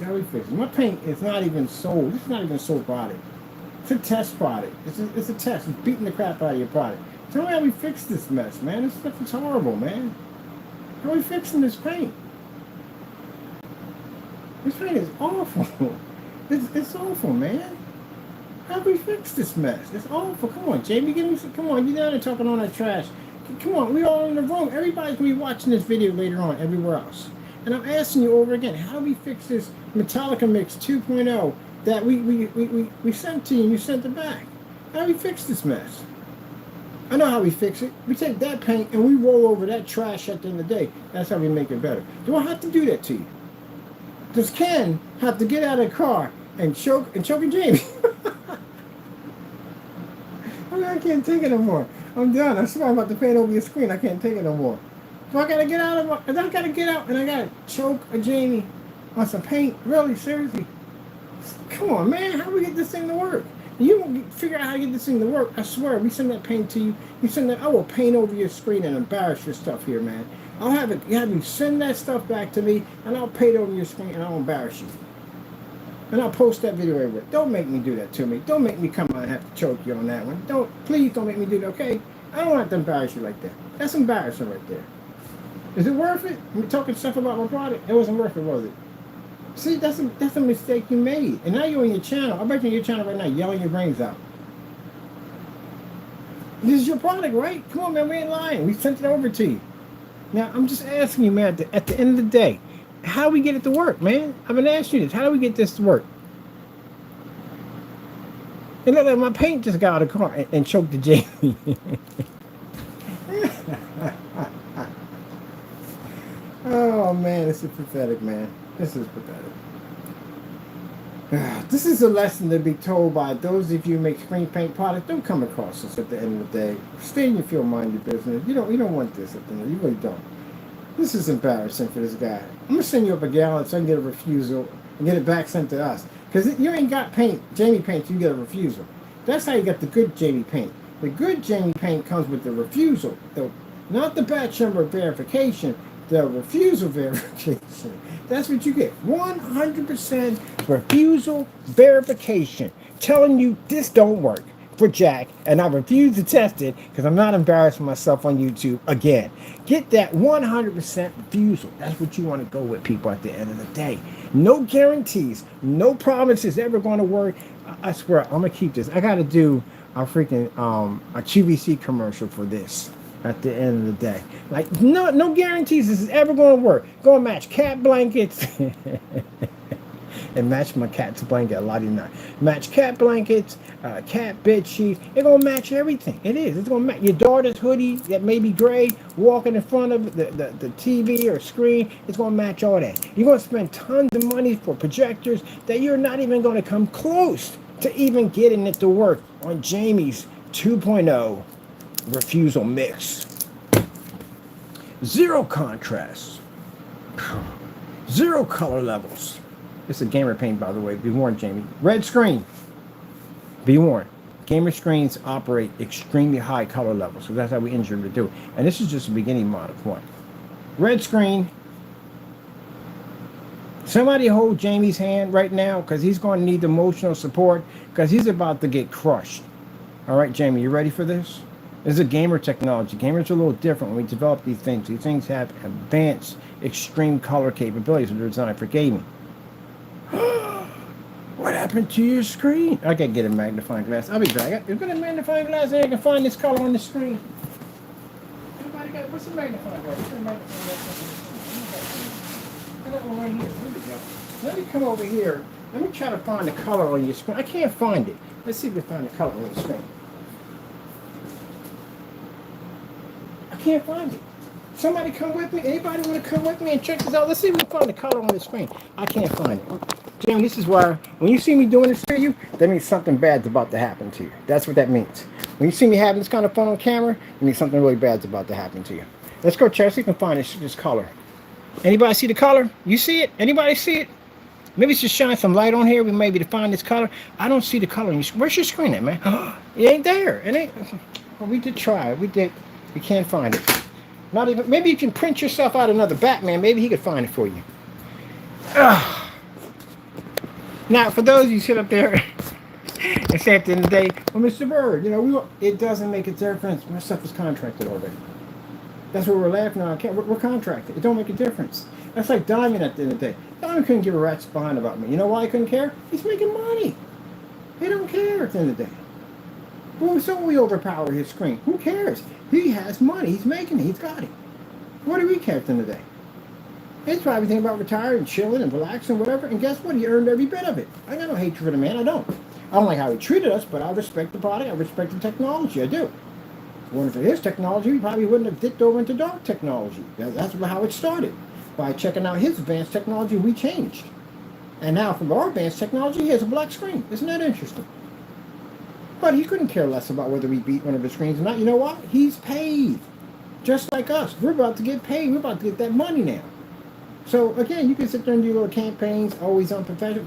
My paint is not even sold. This is not even a sold product. It's a test product. It's a test. It's beating the crap out of your product. Tell me how we fix this mess, man. This stuff is horrible, man. How are we fixing this paint? This paint is awful. It's awful, man. How do we fix this mess? It's awful. Come on, Jamie, give me some. Come on, you down there talking all that trash. Come on, we all in the room. Everybody's gonna be watching this video later on, everywhere else. And I'm asking you over again, how do we fix this Metallica Mix 2.0 that we sent to you and you sent it back? How do we fix this mess? I know how we fix it. We take that paint and we roll over that trash at the end of the day. That's how we make it better. Do I have to do that to you? Does Ken have to get out of the car and choke a Jamie? I can't take it no more. I'm done. I swear I'm about to paint over your screen. I can't take it no more. So I gotta get out and I gotta choke a Jamie on some paint. Really, seriously. Come on, man. How do we get this thing to work? You won't figure out how to get this thing to work. I swear, we send that paint to you. I will paint over your screen and embarrass your stuff here, man. I'll have you send that stuff back to me, and I'll paint over your screen, and I'll embarrass you. And I'll post that video everywhere. Don't make me do that to me. Don't make me come out and have to choke you on that one. Please don't make me do that, okay? I don't have to embarrass you like that. That's embarrassing right there. Is it worth it? I'm talking stuff about my product. It wasn't worth it, was it? See, that's a mistake you made. And now you're on your channel. I bet you're on your channel right now yelling your brains out. This is your product, right? Come on, man. We ain't lying. We sent it over to you. Now, I'm just asking you, man, at the end of the day, how do we get it to work, man? I've been asking you this. How do we get this to work? And look, my paint just got out of the car and choked the Jamie. Oh, man, this is pathetic, man. This is pathetic. This is a lesson to be told by those of you who make screen paint products. Don't come across this at the end of the day. Stay in your field, mind your business. You don't want this at the end. You really don't. This is embarrassing for this guy. I'm gonna send you up a gallon so I can get a refusal and get it back sent to us. Because you ain't got paint, Jamie paint, you get a refusal. That's how you get the good Jamie paint. The good Jamie paint comes with the refusal, not the batch number verification, the refusal verification. That's what you get. 100% refusal verification. Telling you this don't work for Jack, and I refuse to test it because I'm not embarrassing myself on YouTube again. Get that 100% refusal. That's what you want to go with, people, at the end of the day. No guarantees, no promises ever going to work. I swear, I'm going to keep this. I got to do a freaking a QVC commercial for this at the end of the day. Like, no guarantees this is ever going to work. Going to match cat blankets. And match my cat's blanket. A lot of not match cat blankets, cat bed sheets. It's gonna match everything. It is. It's gonna match your daughter's hoodie that may be gray, walking in front of the TV or screen. It's gonna match all that. You're gonna spend tons of money for projectors that you're not even gonna come close to even getting it to work on Jamie's 2.0 refusal mix. Zero contrast, zero color levels. It's a gamer paint, by the way. Be warned, Jamie. Red screen. Be warned. Gamer screens operate extremely high color levels, so that's how we engineer them to do it. And this is just the beginning model of one. Red screen. Somebody hold Jamie's hand right now, because he's going to need emotional support, because he's about to get crushed. All right, Jamie, you ready for this? This is a gamer technology. Gamers are a little different when we develop these things. These things have advanced, extreme color capabilities that are designed for gaming. What happened to your screen? I gotta get a magnifying glass. I'll be back. You've got a magnifying glass there. I can find this color on the screen. Anybody got? What's the magnifying glass? What's the magnifying glass? I got one right here. Here we go. Let me come over here. Let me try to find the color on your screen. I can't find it. Let's see if we find the color on the screen. I can't find it. Somebody come with me. Anybody want to come with me and check this out? Let's see if we can find the color on the screen. I can't find it. Jamie, this is why when you see me doing this to you, that means something bad's about to happen to you. That's what that means. When you see me having this kind of fun on camera, it means something really bad's about to happen to you. Let's go check so you can find this color. Anybody see the color? You see it? Anybody see it? Maybe it's just shine some light on here. We maybe to find this color. I don't see the color. Where's your screen at, man? It ain't there. It ain't. Well, we did try. We did. We can't find it. Not even. Maybe you can print yourself out another Batman. Maybe he could find it for you. Now, for those of you sit up there and say at the end of the day, well, Mr. Bird, it doesn't make a difference. My stuff is contracted already. That's what we're laughing at. We're contracted. It don't make a difference. That's like Diamond at the end of the day. Diamond couldn't give a rat's behind about me. You know why he couldn't care? He's making money. He don't care at the end of the day. Well, so we overpower his screen. Who cares? He has money. He's making it. He's got it. What do we care at the end of the day? He's probably thinking about retiring, chilling, and relaxing, whatever. And guess what? He earned every bit of it. I got no hatred for the man. I don't. I don't like how he treated us, but I respect the product. I respect the technology. I do. If it wasn't for his technology, we probably wouldn't have dipped over into dark technology. That's how it started. By checking out his advanced technology, we changed. And now from our advanced technology, he has a black screen. Isn't that interesting? But he couldn't care less about whether we beat one of his screens or not. You know what? He's paid. Just like us. We're about to get paid. We're about to get that money now. So, again, you can sit there and do little campaigns, always unprofessional.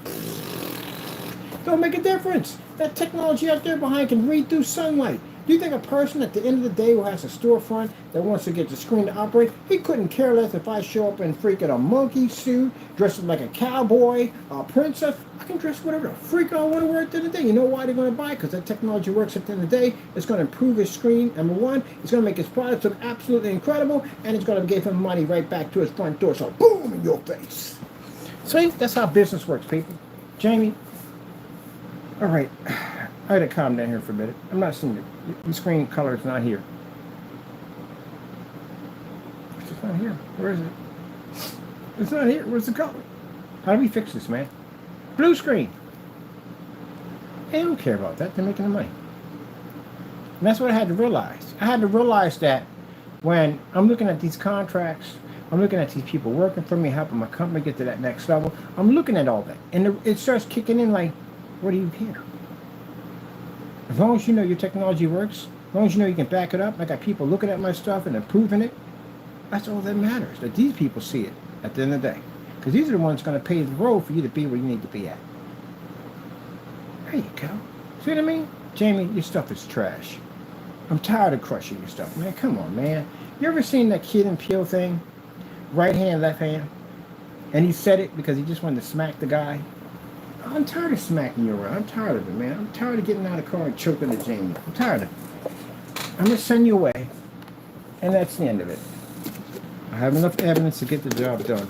Don't make a difference. That technology out there behind can read through sunlight. Do you think a person at the end of the day who has a storefront that wants to get the screen to operate, he couldn't care less if I show up in freaking a monkey suit, dressed like a cowboy, a princess? I can dress whatever the freak I want to wear at the end of the day. You know why they're going to buy it? Because that technology works at the end of the day. It's going to improve his screen, number one. It's going to make his products look absolutely incredible, and it's going to give him money right back to his front door. So, boom, in your face. See, that's how business works, people. Jamie, all right. I had to calm down here for a minute. I'm not seeing it. The screen color is not here. It's just not here. Where is it? It's not here. Where's the color? How do we fix this, man? Blue screen. They don't care about that. They're making the money. And that's what I had to realize. I had to realize that when I'm looking at these contracts I'm looking at these people working for me, helping my company get to that next level. I'm looking at all that. And it starts kicking in like, what do you care? As long as you know your technology works, as long as you know you can back it up, I got people looking at my stuff and improving it, that's all that matters, that these people see it at the end of the day. Because these are the ones going to pave the road for you to be where you need to be at. There you go. See what I mean? Jamie, your stuff is trash. I'm tired of crushing your stuff, man. Come on, man. You ever seen that Kid and Peele thing? Right hand, left hand? And he said it because he just wanted to smack the guy. I'm tired of smacking you around. I'm tired of it, man. I'm tired of getting out of the car and choking at Jamie. I'm tired of it. I'm going to send you away. And that's the end of it. I have enough evidence to get the job done.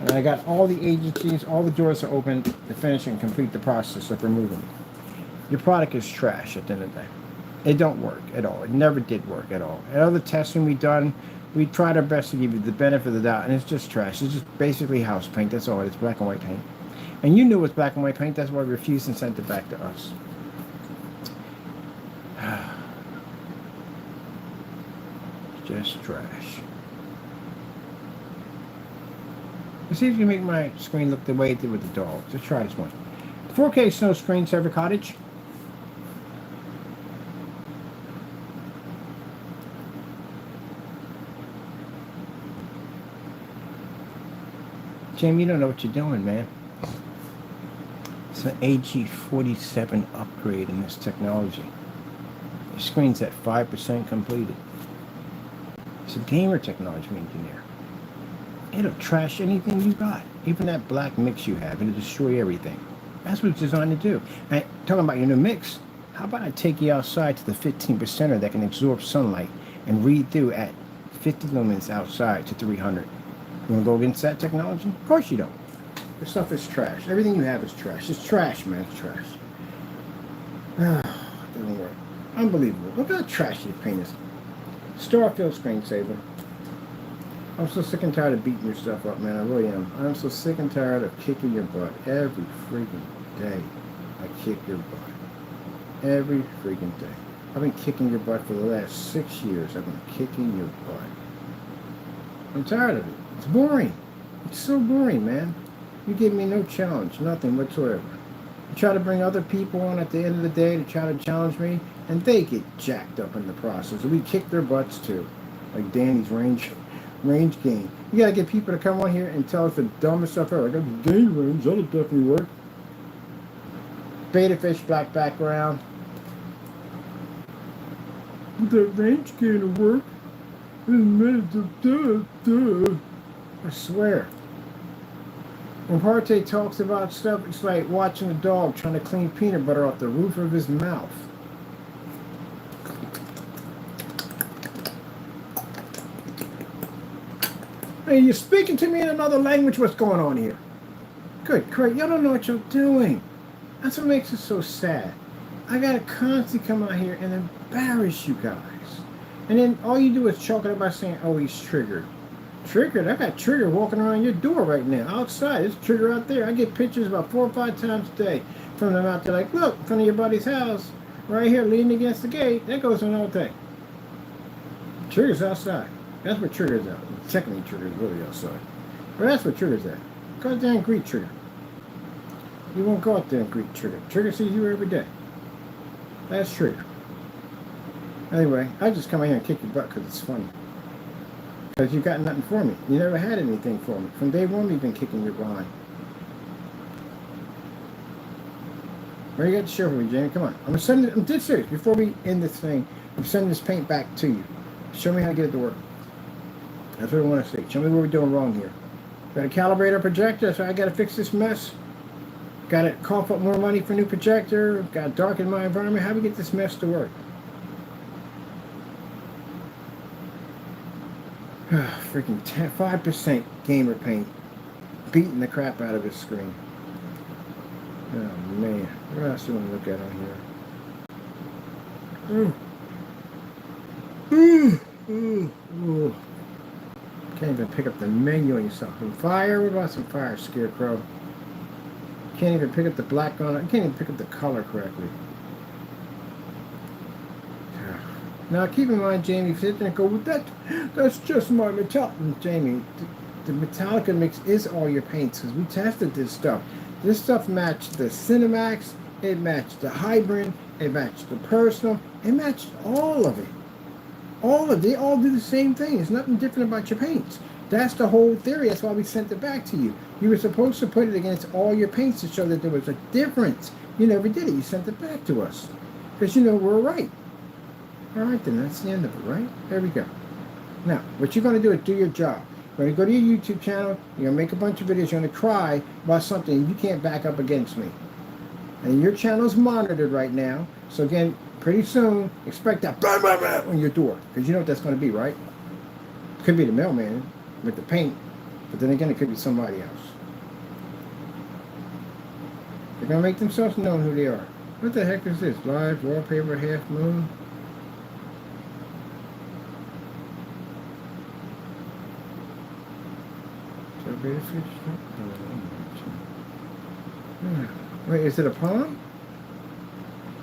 And I got all the agencies, all the doors are open to finish and complete the process of removing it. Your product is trash at the end of the day. It don't work at all. It never did work at all. At other testing we done, we tried our best to give you the benefit of the doubt, and it's just trash. It's just basically house paint. That's all it is, black and white paint. And you knew it was black and white paint. That's why we refused and sent it back to us. It's just trash. Let's see if you can make my screen look the way it did with the dogs. Let's try this one. 4K snow screen saver cottage. Jamie, you don't know what you're doing, man. It's an AG47 upgrade in this technology. Your screen's at 5% completed. It's a gamer technology engineer. It'll trash anything you got. Even that black mix you have. It'll destroy everything. That's what it's designed to do. And talking about your new mix, how about I take you outside to the 15%er that can absorb sunlight and read through at 50 lumens outside to 300. You want to go against that technology? Of course you don't. This stuff is trash. Everything you have is trash. It's trash, man. It's trash. It doesn't work. Unbelievable. Look how trashy the paint is. Starfield screensaver. I'm so sick and tired of beating your stuff up, man. I really am. I'm so sick and tired of kicking your butt. Every freaking day, I kick your butt. Every freaking day. I've been kicking your butt for the last 6 years. I've been kicking your butt. I'm tired of it. It's boring. It's so boring, man. You give me no challenge, nothing whatsoever. You try to bring other people on at the end of the day to try to challenge me, and they get jacked up in the process. We kick their butts too, like Danny's range game. You gotta get people to come on here and tell us the dumbest stuff ever. I got the gain range, that'll definitely work. Beta fish, black background. The range gain will work. I swear. When Partey talks about stuff, it's like watching a dog trying to clean peanut butter off the roof of his mouth. Hey, you're speaking to me in another language. What's going on here? Good, great. Y'all don't know what you're doing. That's what makes it so sad. I gotta constantly come out here and embarrass you guys. And then all you do is chalk it up by saying, oh, he's triggered. Triggered? I got Trigger walking around your door right now, outside. There's Trigger out there. I get pictures about 4 or 5 times a day from them out there like, look, in front of your buddy's house, right here, leaning against the gate. That goes on all day. Trigger's outside. That's where Trigger's at. Technically, Trigger's really outside. But that's where Trigger's at. Go out there and greet Trigger. You won't go out there and greet Trigger. Trigger sees you every day. That's Trigger. Anyway, I just come out here and kick your butt because it's funny. Because you got nothing for me. You never had anything for me. From day one, you've been kicking your behind. Where you got to show for me, Jamie? Come on. I'm dead serious. Before we end this thing, I'm sending this paint back to you. Show me how to get it to work. That's what I want to see. Show me what we're doing wrong here. Got to calibrate our projector, so I got to fix this mess. Got to cough up more money for a new projector. Got to darken my environment. How do we get this mess to work? Freaking 5% gamer paint beating the crap out of his screen. Oh man, what else do you want to look at on here? Can't even pick up the menu on yourself. Some fire? What about some fire, Scarecrow? Can't even pick up the black on it. I can't even pick up the color correctly. Now, keep in mind, Jamie, if you sit there and go, well, that's just my metallic. Jamie, the Metallica mix is all your paints because we tested this stuff. This stuff matched the Cinemax, it matched the Hybrid, it matched the Personal, it matched all of it. They all do the same thing. There's nothing different about your paints. That's the whole theory. That's why we sent it back to you. You were supposed to put it against all your paints to show that there was a difference. You never did it. You sent it back to us because you know we're right. All right, then that's the end of it, right? There we go. Now, what you're going to do is do your job. You're going to go to your YouTube channel. You're going to make a bunch of videos. You're going to cry about something you can't back up against me. And your channel's monitored right now. So again, pretty soon, expect that blah, blah, blah on your door. Because you know what that's going to be, right? It could be the mailman with the paint. But then again, it could be somebody else. They're going to make themselves known who they are. What the heck is this? Live wallpaper, half moon? Wait, is it a pond?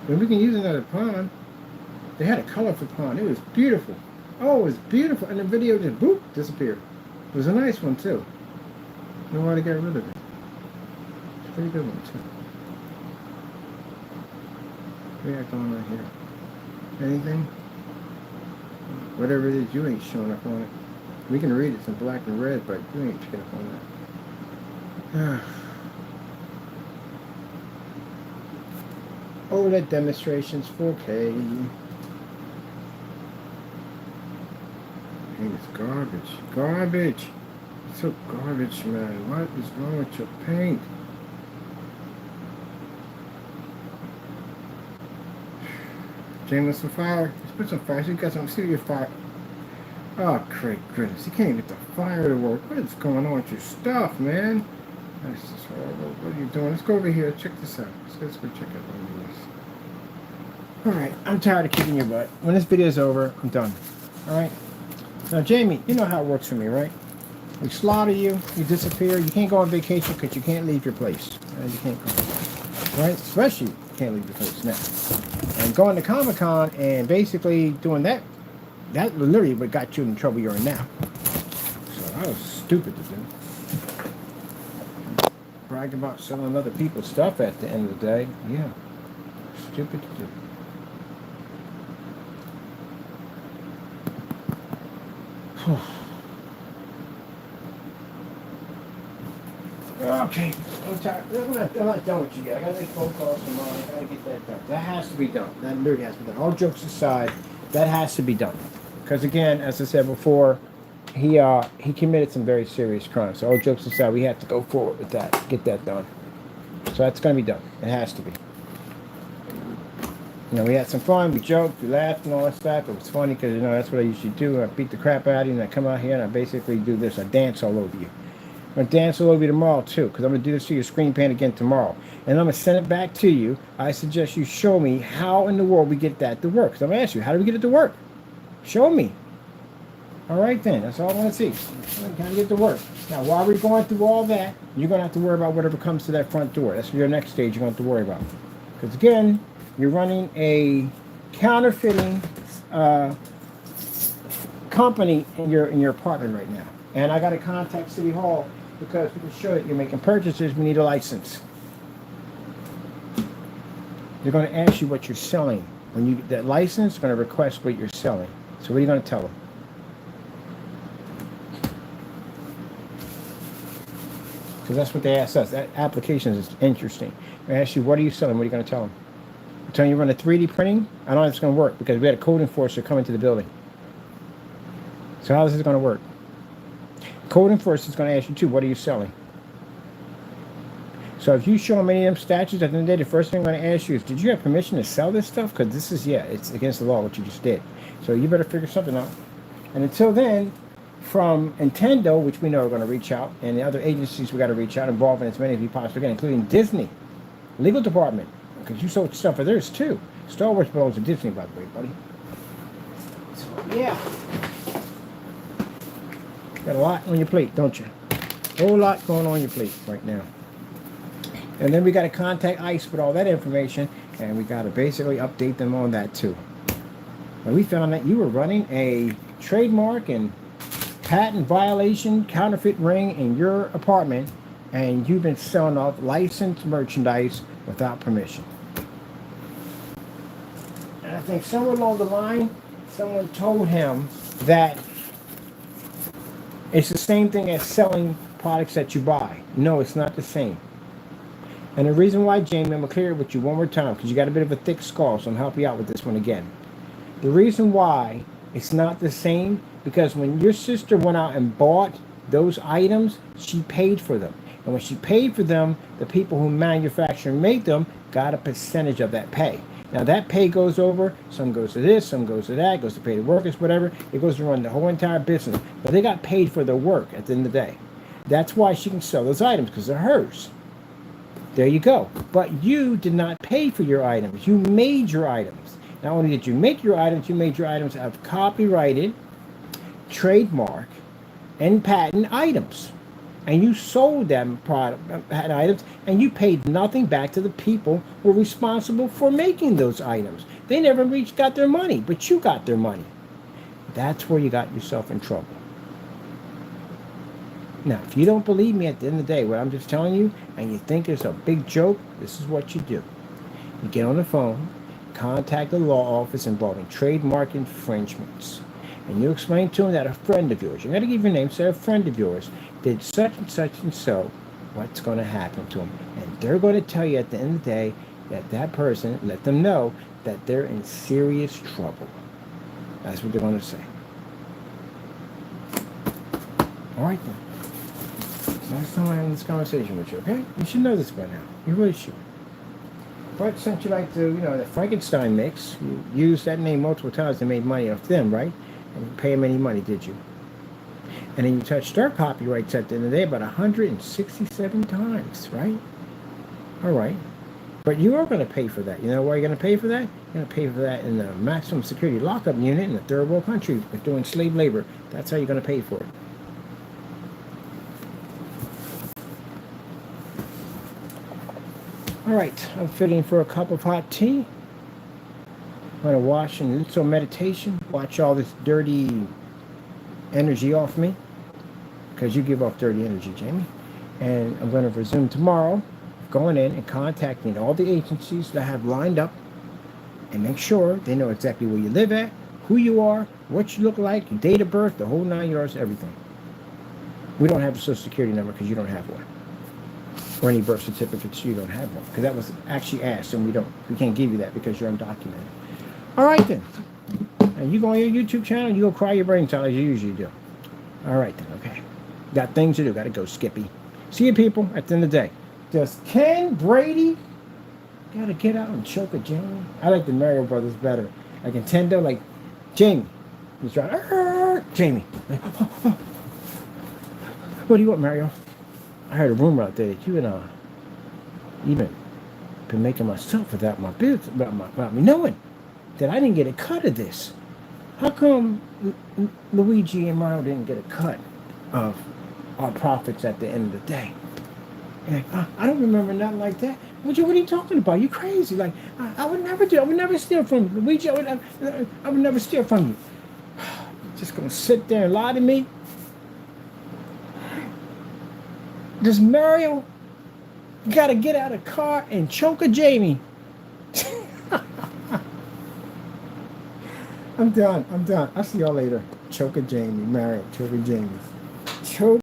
Well, we can use another pond. They had a colorful pond. It was beautiful. Oh, it was beautiful. And the video just, boop, disappeared. It was a nice one, too. I don't know why they got rid of it. It's a pretty good one, too. What do you got going on here? Anything? Whatever it is, you ain't showing up on it. We can read it's in black and red, but you ain't picking up on that. OLED demonstrations, 4K. And it's garbage. Garbage. It's so garbage, man. What is wrong with your paint? James, some fire. Let's put some fire. So you got some serious fire. Oh, great goodness. You can't even get the fire to work. What is going on with your stuff, man? That's just horrible. What are you doing? Let's go over here. Check this out. Let's go check out one of these. Alright, I'm tired of kicking your butt. When this video is over, I'm done. Alright? Now, Jamie, you know how it works for me, right? We slaughter you, you disappear. You can't go on vacation because you can't leave your place. You can't go. Right? Especially you can't leave your place now. And going to Comic-Con and basically doing that was literally what got you in the trouble you're in now. So that was stupid to do. Brag about selling other people's stuff at the end of the day. Yeah. Stupid to do. Okay. I'm tired. I'm not done with you yet. I gotta make phone calls tomorrow. I gotta get that done. That has to be done. That literally has to be done. All jokes aside, that has to be done. Because again, as I said before, he committed some very serious crimes. So all jokes aside, we have to go forward with that, get that done. So that's going to be done. It has to be. You know, we had some fun, we joked, we laughed and all that stuff. It was funny because, you know, that's what I usually do. I beat the crap out of you and I come out here and I basically do this. I dance all over you. I'm going to dance all over you tomorrow too, because I'm going to do this to your screen paint again tomorrow. And I'm going to send it back to you. I suggest you show me how in the world we get that to work. So I'm going to ask you, how do we get it to work? Show me. All right, then. That's all I want to see. Can I get to work? Now, while we're going through all that, you're going to have to worry about whatever comes to that front door. That's your next stage you're going to have to worry about. Because, again, you're running a counterfeiting company in your apartment right now. And I got to contact City Hall because we can show that you're making purchases. We need a license. They're going to ask you what you're selling. When you get that license, they're going to request what you're selling. So what are you going to tell them? Because that's what they ask us. That application is interesting. They ask you, what are you selling? What are you going to tell them? You're telling you run a 3D printing? I don't know if it's going to work because we had a code enforcer come into the building. So how is this going to work? Code enforcer is going to ask you too, what are you selling? So if you show them any of them statutes, at the end of the day, the first thing I'm going to ask you is, did you have permission to sell this stuff? Because this is, yeah, it's against the law what you just did. So you better figure something out. And until then, from Nintendo, which we know are going to reach out, and the other agencies we got to reach out, involving as many as we possibly can, including Disney, legal department, because you sold stuff for theirs too. Star Wars belongs to Disney, by the way, buddy. So, yeah. Got a lot on your plate, don't you? A whole lot going on your plate right now. And then we got to contact ICE with all that information, and we got to basically update them on that too. And we found that you were running a trademark and patent violation counterfeit ring in your apartment, and you've been selling off licensed merchandise without permission. And I think somewhere along the line, someone told him that it's the same thing as selling products that you buy. No, it's not the same. And the reason why, Jamie, I'm going to clear it with you one more time because you got a bit of a thick skull, so I'm help you out with this one again. The reason why it's not the same, because when your sister went out and bought those items, she paid for them. And when she paid for them, the people who manufacture and make them got a percentage of that pay. Now that pay goes over, some goes to this, some goes to that, goes to pay the workers, whatever. It goes to run the whole entire business. But they got paid for their work at the end of the day. That's why she can sell those items, because they're hers. There you go. But you did not pay for your items. You made your items. Not only did you make your items, you made your items of copyrighted, trademark, and patent items. And you sold them patent items, and you paid nothing back to the people who were responsible for making those items. They never got their money, but you got their money. That's where you got yourself in trouble. Now, if you don't believe me at the end of the day, what I'm just telling you, and you think it's a big joke, this is what you do. You get on the phone, contact the law office involving trademark infringements, and you explain to them that a friend of yours, you got to give your name, say a friend of yours, did such and so, what's going to happen to them. And they're going to tell you at the end of the day that that person, let them know that they're in serious trouble. That's what they're going to say. All right then. Last time I had this conversation with you, okay? You should know this by now. You really should. But since you like to, the Frankenstein mix, you used that name multiple times and made money off them, right? And you pay them any money, did you? And then you touched their copyrights at the end of the day about 167 times, right? All right. But you are going to pay for that. You know where you're going to pay for that? You're going to pay for that in the maximum security lockup unit in a third world country with doing slave labor. That's how you're going to pay for it. All right, I'm fitting for a cup of hot tea. I'm going to wash and do some meditation. Watch all this dirty energy off me, because you give off dirty energy, Jamie. And I'm going to resume tomorrow, going in and contacting all the agencies that I have lined up and make sure they know exactly where you live at, who you are, what you look like, your date of birth, the whole 9 yards, everything. We don't have a social security number because you don't have one. Or any birth certificates, you don't have one. Because that was actually asked, and we can't give you that because you're undocumented. All right then. And you go on your YouTube channel and you go cry your brains out as you usually do. All right then, okay. Got things to do. Got to go, Skippy. See you people at the end of the day. Does Ken Brady got to get out and choke a Jamie? I like the Mario Brothers better. Like Nintendo, like Jamie. He's trying, Jamie. What do you want, Mario? I heard a rumor out there that you and even been making myself without my business, without me knowing that I didn't get a cut of this. How come Luigi and Mario didn't get a cut of our profits at the end of the day? And I don't remember nothing like that. What are you talking about? You crazy? Like I would never do. I would never steal from you, Luigi. I would never steal from you. Just gonna sit there and lie to me? Does Mario gotta get out of the car and choke a Jamie? I'm done. I'll see y'all later. Choke a Jamie. Mario, choke a Jamie. Choke.